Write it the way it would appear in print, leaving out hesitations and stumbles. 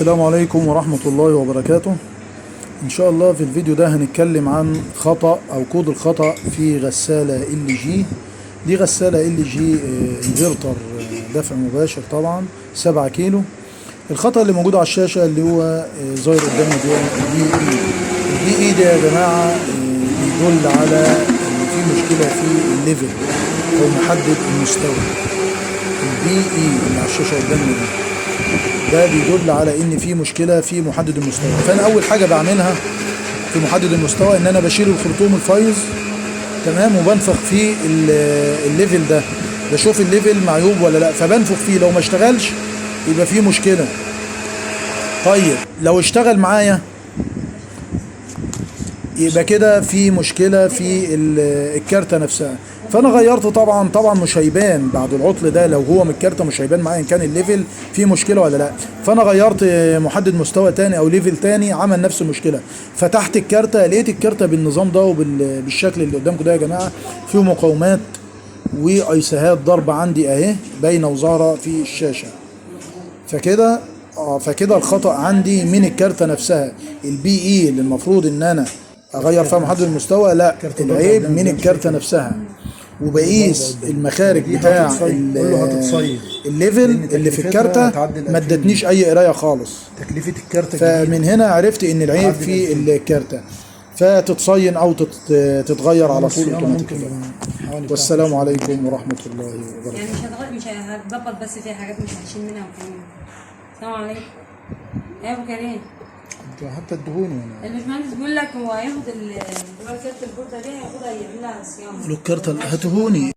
السلام عليكم ورحمة الله وبركاته. إن شاء الله في الفيديو ده هنتكلم عن خطأ أو كود الخطأ في غسالة LG. دي غسالة LG انفرتر دفع مباشر طبعا 7 كيلو. الخطأ اللي موجود على الشاشة اللي هو ظاهر قدامنا ده البي اي ده يا جماعة بيدل على إن في مشكلة في الليفل أو محدد المستوى. البي اي اللي على الشاشة قدامنا ده بيدل على ان في مشكله في محدد المستوى. فانا اول حاجه بعملها في محدد المستوى ان انا بشيل الخرطوم الفايز تمام، وبنفخ فيه الليفل ده، بشوف الليفل معيوب ولا لا، فبنفخ فيه. لو ما اشتغلش يبقى فيه مشكله. طيب لو اشتغل معايا يبقى كده في مشكله في الكارته نفسها. فانا غيرت طبعا مش هيبان بعد العطل ده، لو هو من الكارته مش هيبان معايا ان كان الليفل فيه مشكله ولا لا. فانا غيرت محدد مستوى تاني او ليفل تاني عمل نفس المشكله. فتحت الكارته لقيت الكارته بالنظام ده وبالشكل اللي قدامكم ده يا جماعه، فيه مقاومات وايسهات ضربه عندي اهي باينه وظاهره في الشاشه. فكده الخطأ عندي من الكارته نفسها. البي اي اللي المفروض ان انا اغير فيها محدد المستوى، لا، العيب من الكارته نفسها. وبقيس المخارج بتاع الليفل اللي في الكارته ما ادتنيش اي قرايه خالص. تكلفه الكارته فمن هنا عرفت ان العيب في الكارته، فتتصين او تتغير على طول اوتوماتيك. والسلام عليكم ورحمه الله وبركاته. يعني مش هتظبط، بس في حاجات مش هتشيل منها وكمان. السلام عليكم يا ابو كريم. حتى ادهوني الباشمهندس بيقول لك هو هياخد كارت البورده دي، هياخدها يعملها صيانه. الكارته هاتهوني.